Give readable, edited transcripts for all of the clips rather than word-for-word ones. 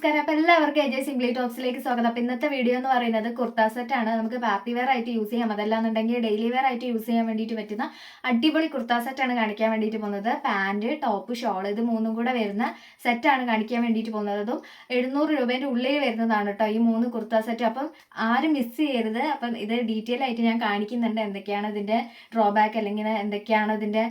നമസ്കാരം. അപ്പോൾ എല്ലാവർക്കും AJ സിംപ്ലി ടോക്സിലേക്ക് സ്വാഗതം. അപ്പോൾ ഇന്നത്തെ വീഡിയോ എന്ന് പറയുന്നത് കുർത്ത സെറ്റ് ആണ്. നമുക്ക് പാർട്ടി വെയർ ആയിട്ട് യൂസ് ചെയ്യാം, അതല്ലാന്നുണ്ടെങ്കിൽ ഡെയിലി വെയർ ആയിട്ട് യൂസ് ചെയ്യാൻ വേണ്ടിയിട്ട് പറ്റുന്ന അടിപൊളി കുർത്ത സെറ്റ് ആണ് കാണിക്കാൻ വേണ്ടിയിട്ട് പോകുന്നത്. പാൻറ്, ടോപ്പ്, ഷോൾ ഇത് മൂന്നും കൂടെ വരുന്ന സെറ്റാണ് കാണിക്കാൻ വേണ്ടിയിട്ട് പോകുന്നത്. അതും 700 രൂപേൻ്റെ ഉള്ളിൽ വരുന്നതാണ് കേട്ടോ ഈ 3 കുർത്ത സെറ്റ്. അപ്പം ആരും മിസ് ചെയ്യരുത്. അപ്പം ഇത് ഡീറ്റെയിൽ ആയിട്ട് ഞാൻ കാണിക്കുന്നുണ്ട്, എന്തൊക്കെയാണ് ഇതിൻ്റെ ഡ്രോബാക്ക് അല്ലെങ്കിൽ എന്തൊക്കെയാണ് ഇതിൻ്റെ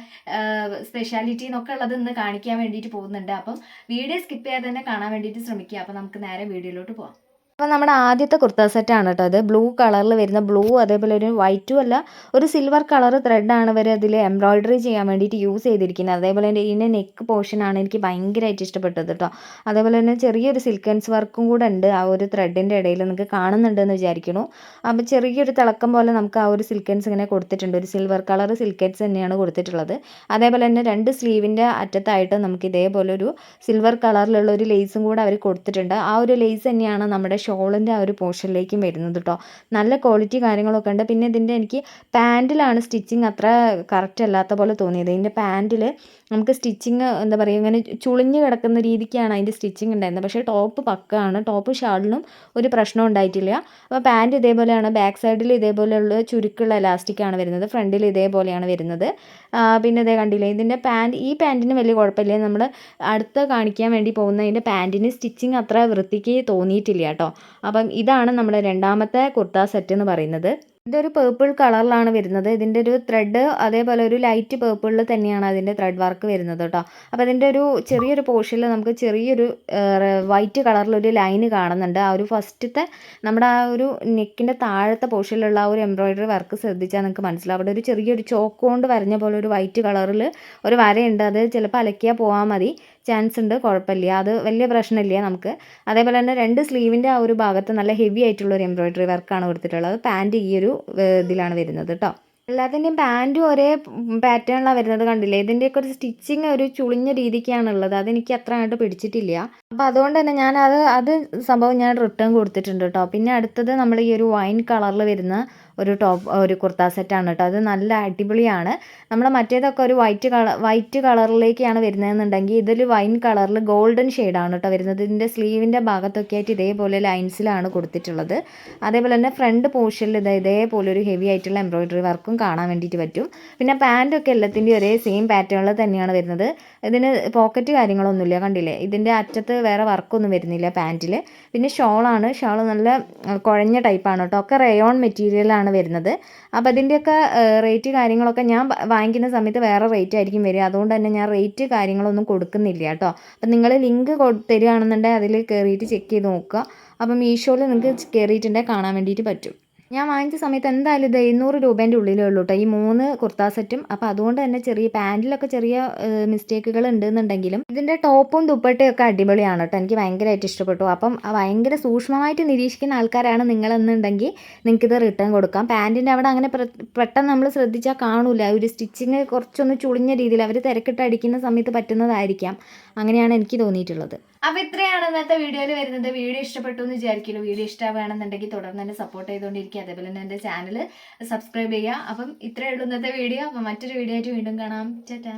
സ്പെഷ്യാലിറ്റി എന്നൊക്കെ ഉള്ളത് ഇന്ന് കാണിക്കാൻ വേണ്ടിയിട്ട് പോകുന്നുണ്ട്. അപ്പം വീഡിയോ സ്കിപ്പ് ചെയ്യാതെ തന്നെ കാണാൻ വേണ്ടിയിട്ട് ശ്രമിക്കുക. അപ്പോൾ നമുക്ക് നേരെ വീഡിയോയിലോട്ട് പോകാം. അപ്പോൾ നമ്മുടെ ആദ്യത്തെ കുർത്ത സെറ്റാണ് കേട്ടോ ഇത്. ബ്ലൂ കളറിൽ വരുന്ന ബ്ലൂ, അതേപോലെ ഒരു വൈറ്റും അല്ല ഒരു സിൽവർ കളർ ത്രെഡാണ് ഇവർ അതിൽ എംബ്രോയിഡറി ചെയ്യാൻ വേണ്ടിയിട്ട് യൂസ് ചെയ്തിരിക്കുന്നത്. അതേപോലെ തന്നെ ഇതിൻ്റെ നെക്ക് പോർഷനാണ് എനിക്ക് ഭയങ്കരമായിട്ട് ഇഷ്ടപ്പെട്ടത് കേട്ടോ. അതേപോലെ തന്നെ ചെറിയൊരു സിൽക്കൻസ് വർക്കും കൂടെ ഉണ്ട് ആ ഒരു ത്രെഡിൻ്റെ ഇടയിൽ, നിങ്ങൾക്ക് കാണുന്നുണ്ടെന്ന് വിചാരിക്കുന്നു. അപ്പോൾ ചെറിയൊരു തിളക്കം പോലെ നമുക്ക് ആ ഒരു സിൽക്കൻസ് ഇങ്ങനെ കൊടുത്തിട്ടുണ്ട്. ഒരു സിൽവർ കളർ സിൽക്കൻസ് തന്നെയാണ് കൊടുത്തിട്ടുള്ളത്. അതേപോലെ തന്നെ 2 സ്ലീവിൻ്റെ അറ്റത്തായിട്ട് നമുക്ക് ഇതേപോലെ ഒരു സിൽവർ കളറിലുള്ള ഒരു ലേസും കൂടെ അവർ കൊടുത്തിട്ടുണ്ട്. ആ ഒരു ലേസ് തന്നെയാണ് നമ്മുടെ ഷോളിൻ്റെ ആ ഒരു പോർഷനിലേക്കും വരുന്നത് കേട്ടോ. നല്ല ക്വാളിറ്റി കാര്യങ്ങളൊക്കെ ഉണ്ട്. പിന്നെ ഇതിൻ്റെ എനിക്ക് പാൻറ്റിലാണ് സ്റ്റിച്ചിങ് അത്ര കറക്റ്റ് അല്ലാത്ത പോലെ തോന്നിയത്. ഇതിൻ്റെ പാൻറ്റിൽ നമുക്ക് സ്റ്റിച്ചിങ് എന്താ പറയുക, ഇങ്ങനെ ചുളിഞ്ഞ് കിടക്കുന്ന രീതിക്കാണ് അതിൻ്റെ സ്റ്റിച്ചിങ് ഉണ്ടായിരുന്നത്. പക്ഷേ ടോപ്പ് പക്കാണ്, ടോപ്പ് ഷാളിനും ഒരു പ്രശ്നം ഉണ്ടായിട്ടില്ല. അപ്പോൾ പാൻറ്റ് ഇതേപോലെയാണ്, ബാക്ക് സൈഡിൽ ഇതേപോലെയുള്ള ചുരുക്കുള്ള എലാസ്റ്റിക്കാണ് വരുന്നത്, ഫ്രണ്ടിൽ ഇതേപോലെയാണ് വരുന്നത്. പിന്നെ ഇതേ കണ്ടില്ലേ, ഇതിൻ്റെ ഈ പാൻറ്റിന് വലിയ കുഴപ്പമില്ല. നമ്മൾ അടുത്ത കാണിക്കാൻ വേണ്ടി പോകുന്നതിൻ്റെ പാൻറ്റിന് സ്റ്റിച്ചിങ് അത്ര വൃത്തിക്ക് തോന്നിയിട്ടില്ല കേട്ടോ. അപ്പം ഇതാണ് നമ്മുടെ രണ്ടാമത്തെ കുർത്ത സെറ്റ് എന്ന് പറയുന്നത്. ഇതൊരു പേർപ്പിൾ കളറിലാണ് വരുന്നത്. ഇതിൻ്റെ ഒരു ത്രെഡ് അതേപോലെ ഒരു ലൈറ്റ് പേർപ്പിളിൽ തന്നെയാണ് അതിൻ്റെ ത്രെഡ് വർക്ക് വരുന്നത് കേട്ടോ. അപ്പോൾ അതിൻ്റെ ഒരു ചെറിയൊരു പോർഷനിൽ നമുക്ക് ചെറിയൊരു വൈറ്റ് കളറിലൊരു ലൈന് കാണുന്നുണ്ട്. ആ ഒരു ഫസ്റ്റത്തെ നമ്മുടെ ആ ഒരു നെക്കിൻ്റെ താഴത്തെ പോർഷനിലുള്ള ആ ഒരു എംബ്രോയിഡറി വർക്ക് ശ്രദ്ധിച്ചാൽ നിങ്ങൾക്ക് മനസ്സിലാവും. അവിടെ ഒരു ചെറിയൊരു ചോക്ക് കൊണ്ട് വരഞ്ഞ പോലെ ഒരു വൈറ്റ് കളറിൽ ഒരു വരയുണ്ട്. അത് ചിലപ്പോൾ അലക്കിയാൽ പോകാൻ മതി, ചാൻസ് ഉണ്ട്, കുഴപ്പമില്ല, അത് വലിയ പ്രശ്നമില്ല നമുക്ക്. അതേപോലെ തന്നെ 2 സ്ലീവിൻ്റെ ആ ഒരു ഭാഗത്ത് നല്ല ഹെവി ആയിട്ടുള്ള ഒരു എംബ്രോയിഡറി വർക്കാണ് കൊടുത്തിട്ടുള്ളത്. പാൻറ്റ് ഈ ഒരു ഇതിലാണ് വരുന്നത് കേട്ടോ. എല്ലാത്തിൻ്റെയും പാൻറ്റും ഒരേ പാറ്റേണിലാണ് വരുന്നത്, കണ്ടില്ലേ. ഇതിൻ്റെയൊക്കെ ഒരു സ്റ്റിച്ചിങ് ഒരു ചുളിഞ്ഞ രീതിക്കാണുള്ളത്, അതെനിക്ക് അത്ര ആയിട്ട് പിടിച്ചിട്ടില്ല. അപ്പോൾ അതുകൊണ്ട് തന്നെ അത് സംഭവം ഞാൻ റിട്ടേൺ കൊടുത്തിട്ടുണ്ട് കേട്ടോ. പിന്നെ അടുത്തത് നമ്മൾ ഈ ഒരു വൈൻ കളറിൽ വരുന്ന ഒരു കുർത്ത സെറ്റാണ് കേട്ടോ. അത് നല്ല അടിപൊളിയാണ്. നമ്മൾ മറ്റേതൊക്കെ ഒരു വൈറ്റ് കളറിലേക്കാണ് വരുന്നതെന്നുണ്ടെങ്കിൽ ഇതിൽ വൈൻ കളറിൽ ഗോൾഡൻ ഷെയ്ഡാണ് കേട്ടോ വരുന്നത്. ഇതിൻ്റെ സ്ലീവിൻ്റെ ഭാഗത്തൊക്കെ ആയിട്ട് ഇതേപോലെ ലൈൻസിലാണ് കൊടുത്തിട്ടുള്ളത്. അതേപോലെ തന്നെ ഫ്രണ്ട് പോർഷനിൽ ഇതേപോലെ ഒരു ഹെവി ആയിട്ടുള്ള എംബ്രോയിഡറി വർക്കും കാണാൻ വേണ്ടിയിട്ട് പറ്റും. പിന്നെ പാൻറ്റൊക്കെ എല്ലാത്തിൻ്റെയും ഒരേ സെയിം പാറ്റേണിൽ തന്നെയാണ് വരുന്നത്. ഇതിന് പോക്കറ്റ് കാര്യങ്ങളൊന്നുമില്ല, കണ്ടില്ലേ. ഇതിൻ്റെ അറ്റത്ത് വേറെ വർക്കൊന്നും വരുന്നില്ല പാൻറ്റിൽ. പിന്നെ ഷോളാണ്, ഷോൾ നല്ല കുഴഞ്ഞ ടൈപ്പാണ് കേട്ടോ. ഒക്കെ റയോൺ മെറ്റീരിയലാണ് വരുന്നത്. അപ്പോൾ അതിൻ്റെയൊക്കെ റേറ്റ് കാര്യങ്ങളൊക്കെ ഞാൻ വാങ്ങിക്കുന്ന സമയത്ത് വേറെ റേറ്റ് ആയിരിക്കും വരിക. അതുകൊണ്ട് തന്നെ ഞാൻ റേറ്റ് കാര്യങ്ങളൊന്നും കൊടുക്കുന്നില്ല കേട്ടോ. അപ്പം നിങ്ങൾ ലിങ്ക് തരികയാണെന്നുണ്ടെങ്കിൽ അതിൽ കയറിയിട്ട് ചെക്ക് ചെയ്ത് നോക്കുക. അപ്പം മീഷോയിൽ നിങ്ങൾക്ക് കയറിയിട്ടുണ്ടെങ്കിൽ കാണാൻ വേണ്ടിയിട്ട് പറ്റും. ഞാൻ വാങ്ങിച്ച സമയത്ത് എന്തായാലും ഇത് 700 രൂപേൻ്റെ ഉള്ളിലേ ഉള്ളൂ കേട്ടോ ഈ 3 കുർത്ത സെറ്റും. അപ്പോൾ അതുകൊണ്ട് തന്നെ ചെറിയ പാൻറ്റിലൊക്കെ ചെറിയ മിസ്റ്റേക്കുകൾ ഉണ്ടെന്നുണ്ടെങ്കിലും ഇതിൻ്റെ ടോപ്പും ദുപ്പട്ടയും ഒക്കെ അടിപൊളിയാണ് കേട്ടോ. എനിക്ക് ഭയങ്കരമായിട്ട് ഇഷ്ടപ്പെട്ടു. അപ്പം ഭയങ്കര സൂക്ഷ്മമായിട്ട് നിരീക്ഷിക്കുന്ന ആൾക്കാരാണ് നിങ്ങളെന്നുണ്ടെങ്കിൽ നിങ്ങൾക്കിത് റിട്ടേൺ കൊടുക്കാം. പാൻറ്റിൻ്റെ അവിടെ അങ്ങനെ പെട്ടെന്ന് നമ്മൾ ശ്രദ്ധിച്ചാൽ കാണൂല, ഒരു സ്റ്റിച്ചിങ് കുറച്ചൊന്ന് ചുളിഞ്ഞ രീതിയിൽ അവർ തിരക്കിട്ട് അടിക്കുന്ന സമയത്ത് പറ്റുന്നതായിരിക്കാം. അങ്ങനെയാണ് എനിക്ക് തോന്നിയിട്ടുള്ളത്. അപ്പോൾ ഇത്രയാണ് ഇന്നത്തെ വീഡിയോയിൽ വരുന്നത്. വീഡിയോ ഇഷ്ടപ്പെട്ടു എന്ന് വിചാരിക്കുന്നു. വീഡിയോ ഇഷ്ടമാണെന്നുണ്ടെങ്കിൽ തുടർന്ന് തന്നെ സപ്പോർട്ട് ചെയ്തുകൊണ്ടിരിക്കുക. അതേപോലെ തന്നെ എൻ്റെ ചാനൽ സബ്സ്ക്രൈബ് ചെയ്യുക. അപ്പം ഇത്രയേ ഉള്ളൂ ഇന്നത്തെ വീഡിയോ. അപ്പോൾ മറ്റൊരു വീഡിയോ ആയിട്ട് വീണ്ടും കാണാം. ടാറ്റാ.